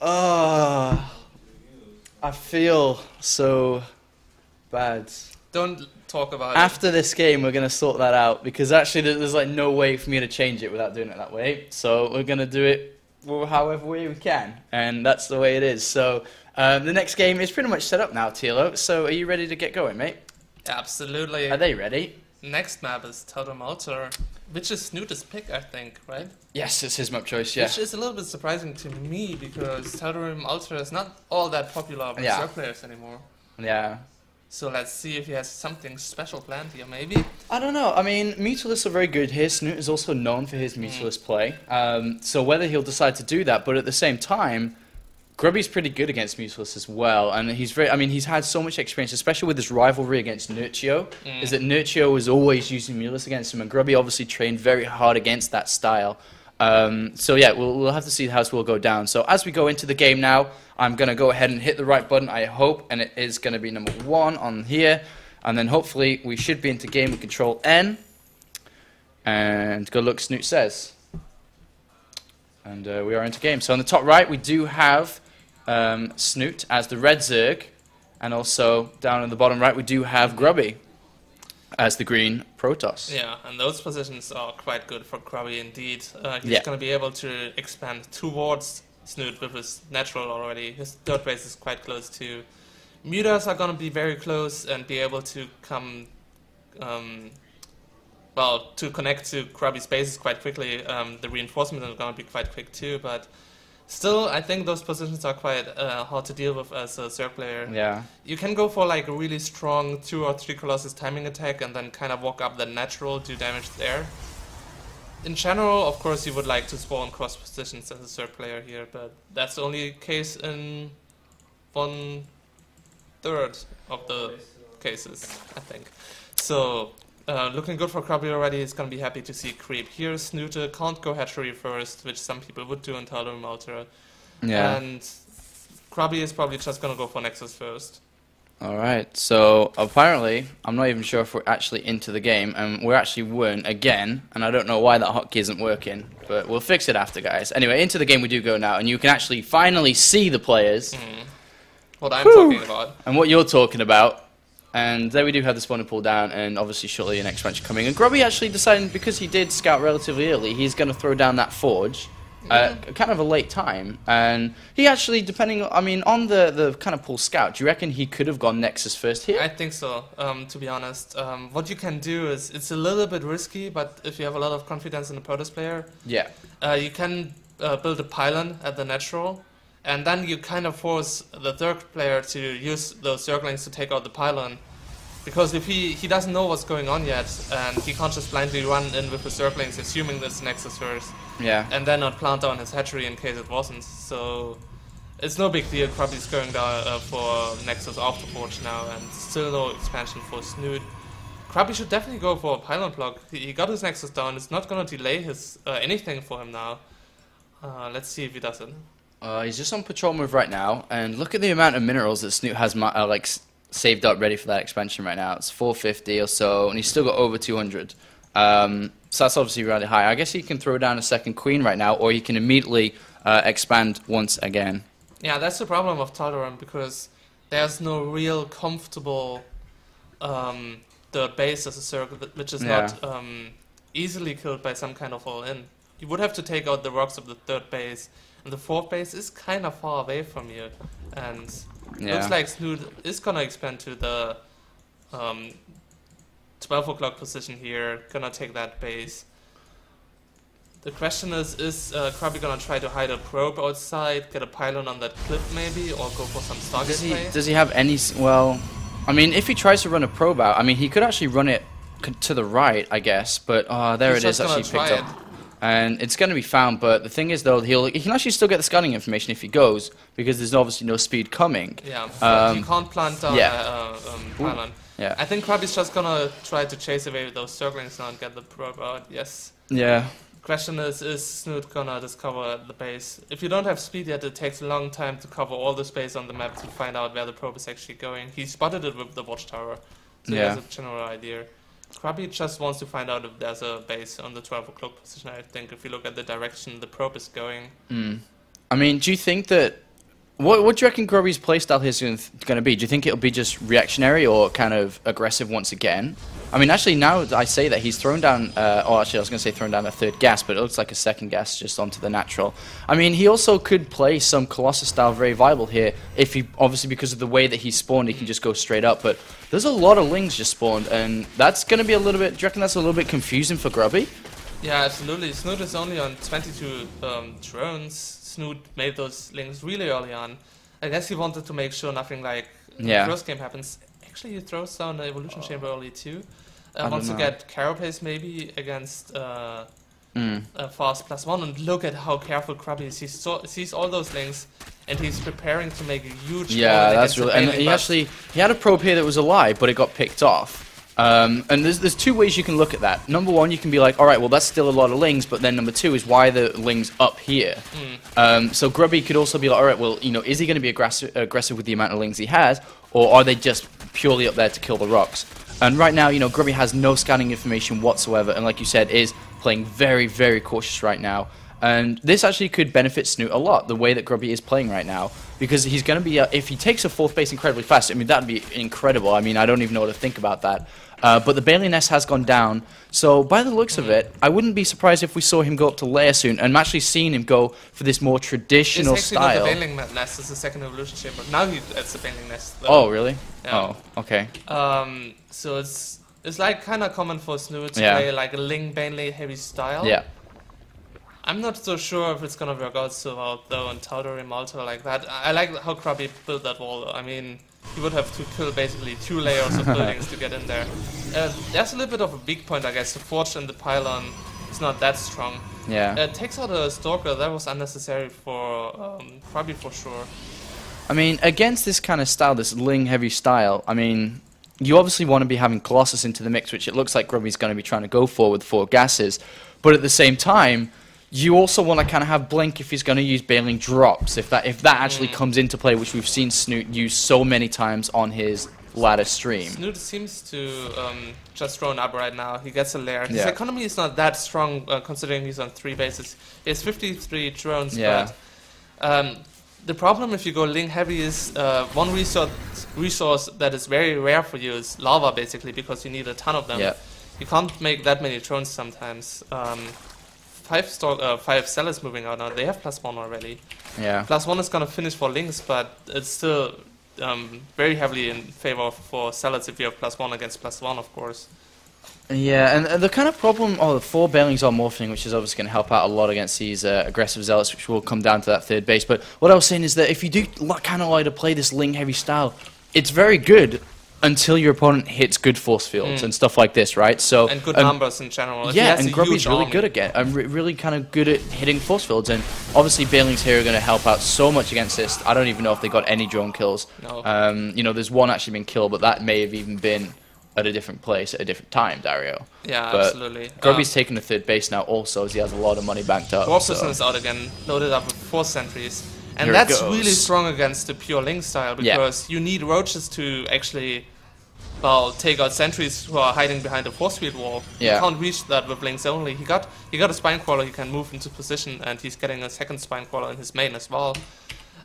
I feel so bad. Don't talk about it. After this game, we're going to sort that out, because actually there's like no way for me to change it without doing it that way. So we're going to do it however way we can, and that's the way it is. So the next game is pretty much set up now, Tilo. So are you ready to get going, mate? Absolutely. Are they ready? Next map is Totem Altar, which is Snute's pick, I think, right? Yes, it's his map choice, yeah. Which is a little bit surprising to me, because Totem Altar is not all that popular with Zerg players anymore. Yeah. So let's see if he has something special planned here, maybe? I don't know. I mean, Mutualists are very good here. Snute is also known for his Mutualist play. So whether he'll decide to do that, but at the same time, Grubby's pretty good against Mutualists as well, and he's very. I mean, he's had so much experience, especially with his rivalry against Nurtio. Is that Nurtio was always using Mutualists against him, and Grubby obviously trained very hard against that style. So yeah, we'll have to see how this will go down. So as we go into the game now, I'm gonna go ahead and hit the right button, I hope, and it is gonna be number 1 on here, and then hopefully we should be into game with Control N. And good luck, Snute says. And we are into game. So on the top right, we do have Snute as the red Zerg, and also down in the bottom right, we do have Grubby as the green Protoss. Yeah, and those positions are quite good for Grubby indeed. He's going to be able to expand towards Snute with his natural already. His third base is quite close too. Mutas are going to be very close and be able to come, well, to connect to Grubby's bases quite quickly. The reinforcements are going to be quite quick too, but still, I think those positions are quite hard to deal with as a Zerg player. Yeah. You can go for like a really strong 2 or 3 Colossus timing attack and then kind of walk up the natural, do damage there. In general, of course, you would like to spawn cross positions as a Zerg player here, but that's only the case in 1/3 of the cases, I think. So, looking good for Grubby already. He's going to be happy to see creep here. Snute can't go hatchery first, which some people would do in Totem Altar. Yeah. And Grubby is probably just going to go for Nexus first. Alright, so apparently, I'm not even sure if we're actually into the game, and we actually weren't again, and I don't know why that hotkey isn't working, but we'll fix it after, guys. Anyway, into the game we do go now, and you can actually finally see the players. What I'm talking about. And what you're talking about. And there we do have the spawner pull down, and obviously shortly an expansion coming. And Grubby actually decided, because he did scout relatively early, he's going to throw down that forge. Kind of a late time, and he actually, depending, I mean, on the kind of pull scout, do you reckon he could have gone Nexus first here? I think so, to be honest. What you can do is, it's a little bit risky, but if you have a lot of confidence in the Protoss player, yeah, you can build a pylon at the natural, and then you kind of force the third player to use those Zerglings to take out the pylon. Because if he doesn't know what's going on yet, and he can't just blindly run in with the Zerglings, assuming this Nexus first, and then not plant down his hatchery in case it wasn't. So it's no big deal. Grubby's going down for Nexus after Forge now, and still no expansion for Snute. Grubby should definitely go for a pylon block. He got his Nexus down. It's not going to delay his anything for him now. Let's see if he does it. He's just on patrol move right now, and look at the amount of minerals that Snute has like saved up ready for that expansion right now. It's 450 or so, and he's still got over 200. So that's obviously really high. I guess he can throw down a second queen right now, or he can immediately expand once again. Yeah, that's the problem of Tolerant, because there's no real comfortable third base as a circle, which is not easily killed by some kind of all-in. You would have to take out the rocks of the third base, and the fourth base is kind of far away from you, and looks like Snute is gonna expand to the 12 o'clock position here, gonna take that base. The question is Grubby gonna try to hide a probe outside, get a pylon on that cliff maybe, or go for some Stargate play? Does he have any, well, I mean, if he tries to run a probe out, I mean, he could actually run it to the right, I guess, but there it is actually picked up. And it's going to be found, but the thing is, though, he can actually still get the scouting information if he goes, because there's obviously no speed coming. Yeah, but you can't plant down pylon. Yeah. I think Grubby's just gonna try to chase away with those Zerglings now and get the probe out, yes. Yeah. Question is Snute gonna discover the base? If you don't have speed yet, it takes a long time to cover all the space on the map to find out where the probe is actually going. He spotted it with the watchtower, so he has a general idea. Grubby just wants to find out if there's a base on the 12 o'clock position, I think. If you look at the direction the probe is going. I mean, do you think that What do you reckon Grubby's playstyle is going to be? Do you think it'll be just reactionary or kind of aggressive once again? I mean, actually, now that I say that, he's thrown down... oh, actually, I was going to say thrown down a third gas, but it looks like a second gas just onto the natural. I mean, he also could play some Colossus style very viable here, if he... Obviously, because of the way that he's spawned, he can just go straight up, but there's a lot of Lings just spawned, and that's going to be a little bit... Do you reckon that's a little bit confusing for Grubby? Yeah, absolutely. Snute is only on 22 drones. Snute made those Lings really early on. I guess he wanted to make sure nothing like the first game happens. Actually, he throws down the evolution chamber early too. Wants to get Carapace maybe against Fast +1, and look at how careful Grubby is. He sees all those Lings, and he's preparing to make a huge. Yeah, that's really. And he had a probe here that was alive, but it got picked off. And there's two ways you can look at that. Number one, you can be like, all right, well, that's still a lot of Lings, but then number two is why the Lings up here. So Grubby could also be like, all right, well, you know, is he going to be aggressive with the amount of Lings he has, or are they just purely up there to kill the rocks? And right now, you know, Grubby has no scouting information whatsoever, and like you said, is playing very, very cautious right now. And this actually could benefit Snute a lot, the way that Grubby is playing right now, because he's going to be, if he takes a fourth base incredibly fast, I mean, that would be incredible. I mean, I don't even know what to think about that. But the Bailey Nest has gone down, so by the looks of it, I wouldn't be surprised if we saw him go up to lair soon, and I'm actually seeing him go for this more traditional style. It's actually not the Bailey Nest, it's the second evolution chamber. Now it's the Bailey Nest. Though. Oh, really? Yeah. Oh, okay. So it's like kind of common for Snute to play like a Ling Bailey heavy style. Yeah. I'm not so sure if it's gonna work out so well though in Tautori Malta like that. I like how Grubby built that wall though. I mean, he would have to kill basically 2 layers of buildings to get in there. There's a little bit of a weak point, I guess. The forge and the pylon is not that strong. Yeah. It takes out a Stalker. That was unnecessary for Grubby for sure. I mean, against this kind of style, this Ling heavy style, I mean, you obviously want to be having Colossus into the mix, which it looks like Grubby's going to be trying to go for with 4 gases. But at the same time, you also want to kind of have Blink if he's going to use bailing drops, if that actually comes into play, which we've seen Snute use so many times on his ladder stream. Snute seems to just drone up right now. He gets a lair. His economy is not that strong considering he's on 3 bases. He has 53 drones, but the problem if you go Ling heavy is one resource that is very rare for you is lava, basically, because you need a ton of them. You can't make that many drones sometimes. 5 sellers moving out now. They have +1 already. Yeah. +1 is gonna finish for Lings, but it's still very heavily in favor for sellers if you have +1 against +1, of course. Yeah, and the kind of problem, the 4 bailings are morphing, which is obviously going to help out a lot against these aggressive zealots, which will come down to that third base. But what I was saying is that if you do kind of like to play this Ling heavy style, it's very good until your opponent hits good force fields and stuff like this, right? So and good numbers in general. Yeah, and Grubby's really good again. I'm really kind of good at hitting force fields, and obviously bailings here are going to help out so much against this. I don't even know if they got any drone kills. No. You know, there's one actually been killed, but that may have even been at a different place at a different time, Dario. Yeah, but absolutely. Grubby's taking the third base now also, as he has a lot of money banked up. Warp Prison is out again, loaded up with 4 sentries. And that's really strong against the pure Ling style, because you need roaches to actually, well, take out sentries who are hiding behind the force field wall. You can't reach that with Lings only. He got a spine crawler, he can move into position, and he's getting a second spine crawler in his main as well.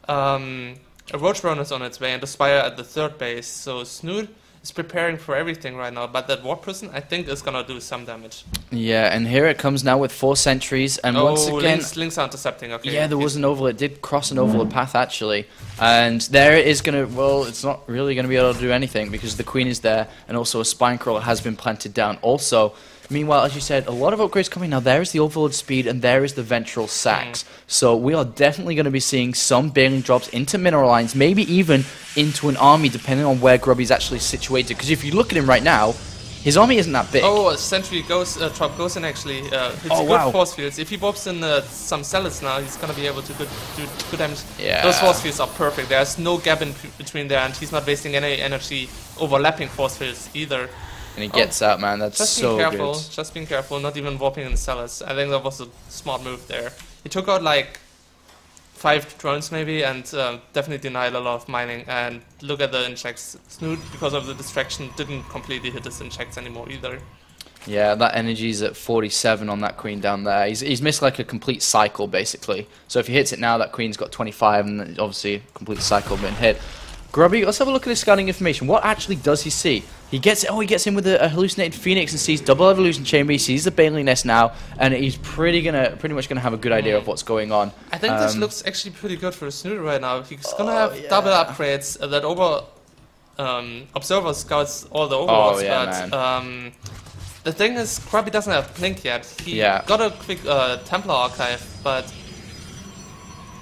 A roach run is on its way, and the spire at the third base. So Snute is preparing for everything right now, but that Warp Prison, I think, is gonna do some damage. Yeah, and here it comes now with 4 sentries, and once again... Lings are intercepting, okay. Yeah, there was an overlord, it did cross an overlord path, actually. And there it is gonna, well, it's not really gonna be able to do anything, because the Queen is there, and also a Spine Crawler has been planted down. Also, meanwhile, as you said, a lot of upgrades coming now. There is the Overlord Speed, and there is the Ventral Sacs. So we are definitely going to be seeing some bailing drops into mineral lines, maybe even into an army, depending on where Grubby's actually situated. Because if you look at him right now, his army isn't that big. Oh, a Sentry drop goes in actually. Hits good force fields. If he pops in some Zealots now, he's going to be able to do good damage. Yeah. Those force fields are perfect. There's no gap in between there, and he's not wasting any energy overlapping force fields either. And he gets out, man. That's so good. Just being careful, not even warping in Zealots. I think that was a smart move there. He took out like 5 drones maybe, and definitely denied a lot of mining. And look at the injects. Snute, because of the distraction, didn't completely hit his injects anymore either. Yeah, that energy's at 47 on that queen down there. He's missed like a complete cycle, basically. So if he hits it now, that queen's got 25, and then obviously a complete cycle been hit. Grubby, let's have a look at his scouting information. What actually does he see? He gets in with a hallucinated Phoenix and sees double evolution chamber. He sees the Baneling Nest now, and he's pretty much gonna have a good idea of what's going on. I think this looks actually pretty good for Snute right now. He's gonna have double upgrades that Observer scouts all the overlords, but the thing is, Grubby doesn't have Blink yet. He got a quick Templar Archive, but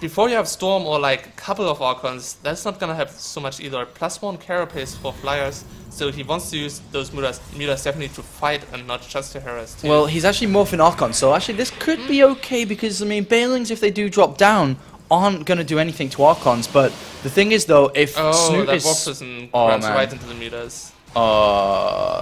before you have Storm or like a couple of Archons, that's not gonna have so much either. +1 carapace for flyers, so he wants to use those mutas definitely to fight and not just to harass too. Well, he's actually morphing Archon, so actually this could be okay, because I mean, Banelings, if they do drop down, aren't gonna do anything to Archons. But the thing is though, if Snute that is warp prison runs right into the mutas.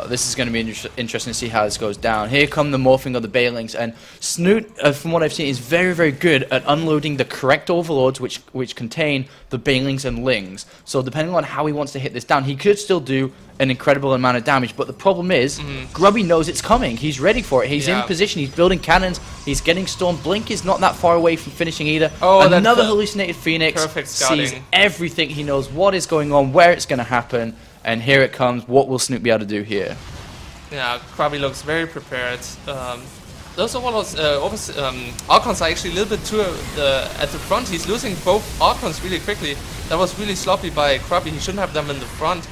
This is going to be interesting to see how this goes down. Here come the morphing of the Banelings, and Snute, from what I've seen, is very, very good at unloading the correct overlords which contain the Banelings and Lings. So depending on how he wants to hit this down, he could still do an incredible amount of damage, but the problem is, Grubby knows it's coming. He's ready for it. He's in position. He's building cannons. He's getting Storm. Blink is not that far away from finishing either. Another hallucinated Phoenix sees everything. He knows what is going on, where it's going to happen. And here it comes. What will Snute be able to do here? Yeah, Grubby looks very prepared. Those overlords, Archons are actually a little bit too at the front. He's losing both Archons really quickly. That was really sloppy by Grubby. He shouldn't have them in the front.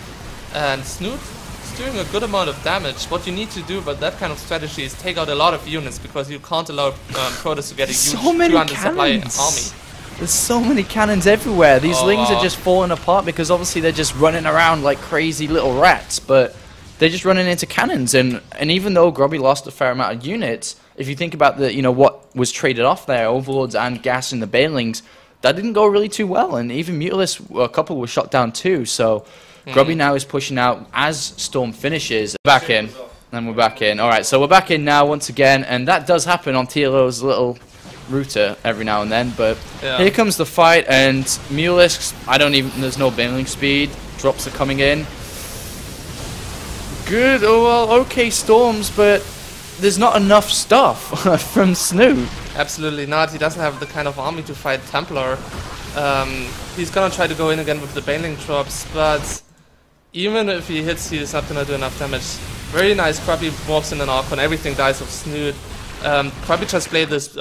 And Snute is doing a good amount of damage. What you need to do about that kind of strategy is take out a lot of units, because you can't allow Protoss to get a huge 200 supply army. There's so many cannons everywhere. These Lings are just falling apart because obviously they're just running around like crazy little rats, but they're just running into cannons. And even though Grubby lost a fair amount of units, if you think about the what was traded off there, Overlords and Gas and the Banelings, that didn't go really too well. And even Mutalisk, a couple were shot down too. So Grubby now is pushing out as Storm finishes. Back in. And we're back in. Alright, so we're back in now once again, and that does happen on TLO's little router every now and then, but here comes the fight, and Mutalisk, there's no Baneling speed, drops are coming in. Good, okay Storms, but there's not enough stuff from Snute. Absolutely not, he doesn't have the kind of army to fight Templar. He's gonna try to go in again with the Baneling drops, but even if he hits, he's not gonna do enough damage. Very nice, Grubby walks in an Archon, everything dies of Snute. Grubby just played this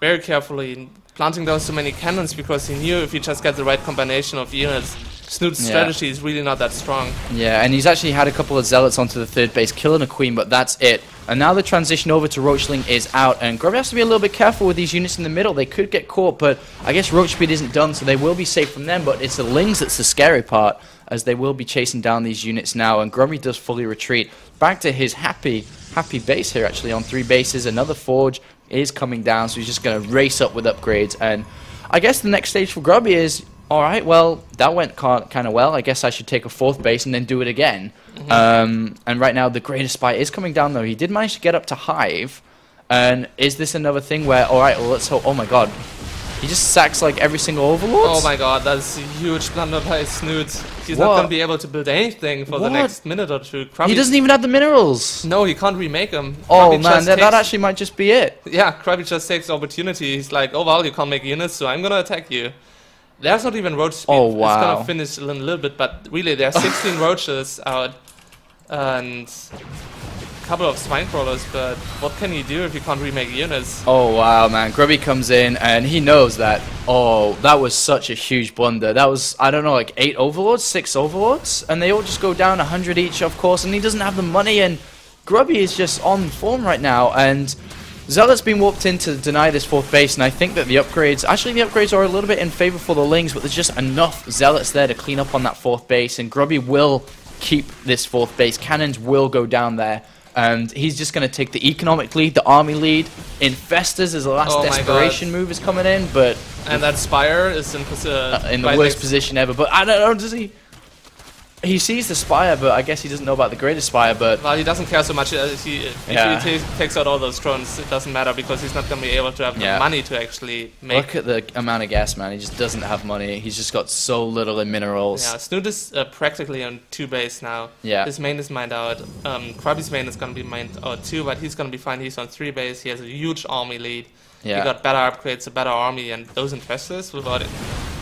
very carefully, planting down so many cannons because he knew if he just got the right combination of units, Snute's strategy is really not that strong. Yeah, and he's actually had a couple of Zealots onto the third base, killing a Queen, but that's it. And now the transition over to Roachling is out, and Grubby has to be a little bit careful with these units in the middle. They could get caught, but I guess Roach Speed isn't done, so they will be safe from them, but it's the Lings that's the scary part, as they will be chasing down these units now, and Grubby does fully retreat back to his happy base here, actually, on 3 bases. Another Forge is coming down, so he's just going to race up with upgrades. And I guess the next stage for Grubby is, alright, well, that went kind of well. I guess I should take a 4th base and then do it again. And right now, the Greatest Spy is coming down, though. He did manage to get up to Hive. And is this another thing where, alright, well, let's hope... Oh, my God. He just sacks, like, every single Overlord? Oh, my God. That's a huge blunder by Snute. He's not going to be able to build anything for the next minute or two. Grubby, he doesn't even have the minerals. No, he can't remake them. Oh, man, that actually might just be it. Yeah, Grubby just takes the opportunity. He's like, oh, well, you can't make units, so I'm going to attack you. There's not even roach speed. Oh, wow. It's going to finish in a little bit, but really, there's 16 roaches out and a couple of spine crawlers, but what can you do if you can't remake units? Oh, wow, man. Grubby comes in, and he knows that, that was such a huge blunder. That was, I don't know, like 8 Overlords, 6 Overlords, and they all just go down 100 each, of course, and he doesn't have the money, and Grubby is just on form right now, and Zealot's been warped in to deny this 4th base, and I think that the upgrades are a little bit in favor for the Lings, but there's just enough Zealots there to clean up on that 4th base, and Grubby will keep this 4th base. Cannons will go down there, and he's just going to take the economic lead, the army lead. Infestors as the last desperation move is coming in, but... And that Spire is in the worst position ever, but I don't know, does he... He sees the Spire, but I guess he doesn't know about the Greater Spire, but... Well, he doesn't care so much. If he takes out all those drones, it doesn't matter because he's not going to be able to have the money to actually make... Look at the amount of gas, man. He just doesn't have money. He's just got so little in minerals. Yeah, Snute is practically on 2 base now. Yeah. His main is mined out. Grubby's main is going to be mined out too, but he's going to be fine. He's on 3 base. He has a huge army lead. Yeah. He got better upgrades, a better army, and those investors without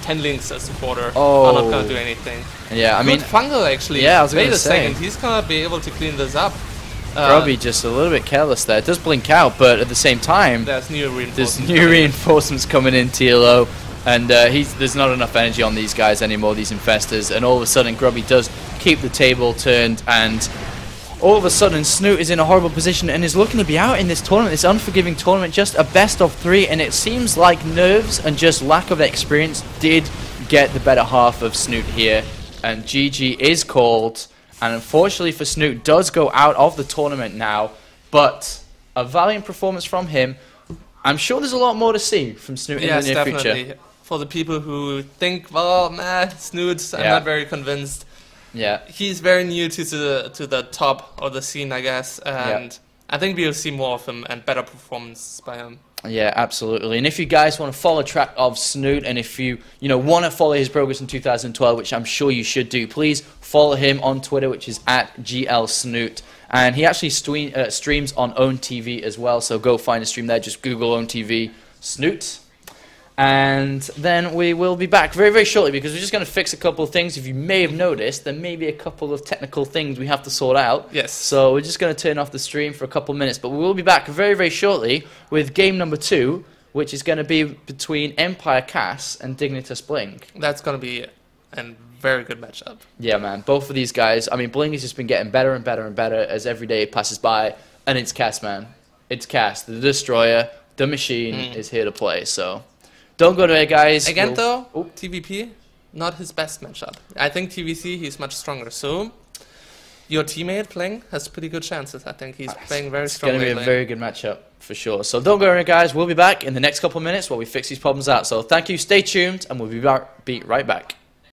10 links as supporter are not going to do anything. Yeah, I mean... Good fungle, actually. Yeah, I was going Wait to say. a second. He's going to be able to clean this up. Grubby just a little bit careless there. It does blink out, but at the same time... There's new reinforcements coming in, TLO. And there's not enough energy on these guys anymore, these infestors. And all of a sudden, Grubby does keep the table turned, and... all of a sudden, Snute is in a horrible position and is looking to be out in this tournament, this unforgiving tournament, just a best of 3, and it seems like nerves and just lack of experience did get the better half of Snute here, and GG is called, and unfortunately for Snute, does go out of the tournament now, but a valiant performance from him. I'm sure there's a lot more to see from Snute in the near future. For the people who think, well, man, Snute, I'm not very convinced. Yeah, he's very new to the top of the scene, I guess, and I think we'll see more of him and better performances by him. Yeah, absolutely. And if you guys want to follow track of Snute, and if you want to follow his progress in 2012, which I'm sure you should do, please follow him on Twitter, which is @GLSnute. And he actually streams on Own TV as well, so go find a stream there. Just Google Own TV Snute. And then we will be back very, very shortly because we're just going to fix a couple of things. If you may have noticed, there may be a couple of technical things we have to sort out. Yes. So we're just going to turn off the stream for a couple of minutes. But we will be back very, very shortly with game number 2, which is going to be between Empire Cass and Dignitas Bling. That's going to be a very good matchup. Yeah, man. Both of these guys, I mean, Bling has just been getting better and better and better as every day passes by. And it's Cass, man. It's Cass. The Destroyer, the Machine is here to play, so... don't go to it, guys. Again, though, TVP, not his best matchup. I think TVC, he's much stronger. So, your teammate playing has pretty good chances. I think he's playing very strongly. It's going to be a very good matchup, for sure. So, don't go to it, guys. We'll be back in the next couple of minutes while we fix these problems out. So, thank you. Stay tuned, and we'll be right back.